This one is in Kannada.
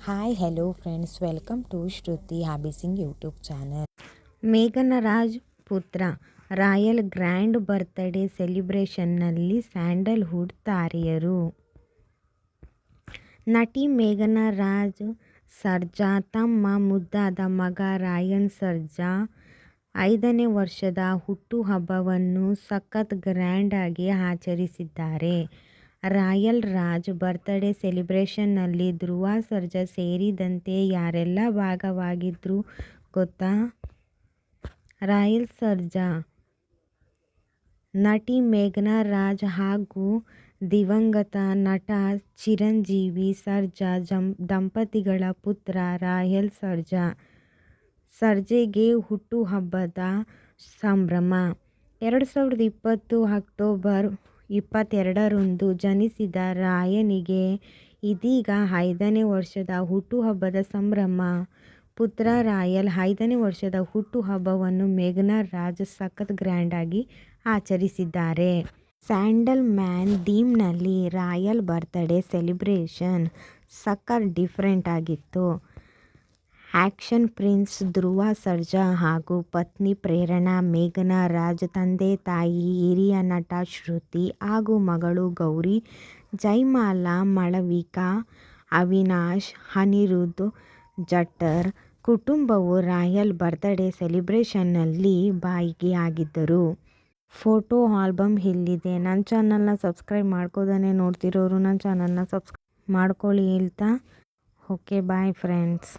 Hi hello friends, welcome to Shruti ಹಾಬಿಸಿಂಗ್ ಯೂಟ್ಯೂಬ್ ಚಾನಲ್. ಮೇಘನ ರಾಜ್ ಪುತ್ರ ರಾಯಲ್ ಗ್ರ್ಯಾಂಡ್ ಬರ್ತ್ಡೇ ಸೆಲಿಬ್ರೇಷನ್ನಲ್ಲಿ ಸ್ಯಾಂಡಲ್ವುಡ್ ತಾರೆಯರು. ನಟಿ ಮೇಘನ ರಾಜ್ ಸರ್ಜಾ ತಮ್ಮ ಮುದ್ದಾದ ಮಗ ರಾಯನ್ ಸರ್ಜಾ 5ನೇ ವರ್ಷದ ಹುಟ್ಟುಹಬ್ಬವನ್ನು ಸಖತ್ ಗ್ರ್ಯಾಂಡ್ ಆಗಿ ಆಚರಿಸಿದ್ದಾರೆ. ರಾಯಲ್ ರಾಜ್ ಬರ್ತ್ಡೇ ಸೆಲಿಬ್ರೇಷನ್ನಲ್ಲಿ ಧ್ರುವ ಸರ್ಜಾ ಸೇರಿದಂತೆ ಯಾರೆಲ್ಲ ಭಾಗವಾಗಿದ್ರು ಗೊತ್ತಾ? ರಾಯಲ್ ಸರ್ಜಾ, ನಟಿ ಮೇಘನ ರಾಜ್ ಹಾಗೂ ದಿವಂಗತ ನಟ ಚಿರಂಜೀವಿ ಸರ್ಜಾ ದಂಪತಿಗಳ ಪುತ್ರ ರಾಯಲ್ ಸರ್ಜಾ. ಸರ್ಜಾಗೆ ಹುಟ್ಟುಹಬ್ಬದ ಸಂಭ್ರಮ. 2020 ಅಕ್ಟೋಬರ್ 22ರಂದು ಜನಿಸಿದ ರಾಯನಿಗೆ ಇದೀಗ 5ನೇ ವರ್ಷದ ಹುಟ್ಟುಹಬ್ಬದ ಸಂಭ್ರಮ. ಪುತ್ರ ರಾಯಲ್ 5ನೇ ವರ್ಷದ ಹುಟ್ಟುಹಬ್ಬವನ್ನು ಮೇಘನ ರಾಜ್ ಸಖತ್ ಗ್ರ್ಯಾಂಡ್ ಆಗಿ ಆಚರಿಸಿದ್ದಾರೆ. ಸ್ಯಾಂಡಲ್ ಮ್ಯಾನ್ ಥೀಮ್ನಲ್ಲಿ ರಾಯಲ್ ಬರ್ತ್ಡೇ ಸೆಲಿಬ್ರೇಷನ್ ಸಖತ್ ಡಿಫರೆಂಟ್ ಆಗಿತ್ತು. ಆ್ಯಕ್ಷನ್ ಪ್ರಿನ್ಸ್ ಧ್ರುವ ಸರ್ಜಾ ಹಾಗೂ ಪತ್ನಿ ಪ್ರೇರಣಾ, ಮೇಘನ ರಾಜ್ ತಂದೆ ತಾಯಿ, ಹಿರಿಯ ನಟ ಶ್ರುತಿ ಹಾಗೂ ಮಗಳು ಗೌರಿ, ಜಯಮಾಲಾ, ಮಾಳವಿಕಾ, ಅವಿನಾಶ್, ಅನಿರುದ್ಧ್ ಜಟ್ಟರ್ ಕುಟುಂಬವು ರಾಯಲ್ ಬರ್ತ್ಡೇ ಸೆಲಿಬ್ರೇಷನ್ನಲ್ಲಿ ಭಾಗಿಯಾಗಿದ್ದರು. ಫೋಟೋ ಆಲ್ಬಮ್ ಇಲ್ಲಿದೆ. ನನ್ನ ಚಾನಲ್ನ ಸಬ್ಸ್ಕ್ರೈಬ್ ಮಾಡ್ಕೋದೇ ನೋಡ್ತಿರೋರು ನನ್ನ ಚಾನಲ್ನ ಸಬ್ಸ್ಕ್ರೈಬ್ ಮಾಡ್ಕೊಳ್ಳಿ ಹೇಳ್ತಾ, ಓಕೆ ಬಾಯ್ ಫ್ರೆಂಡ್ಸ್.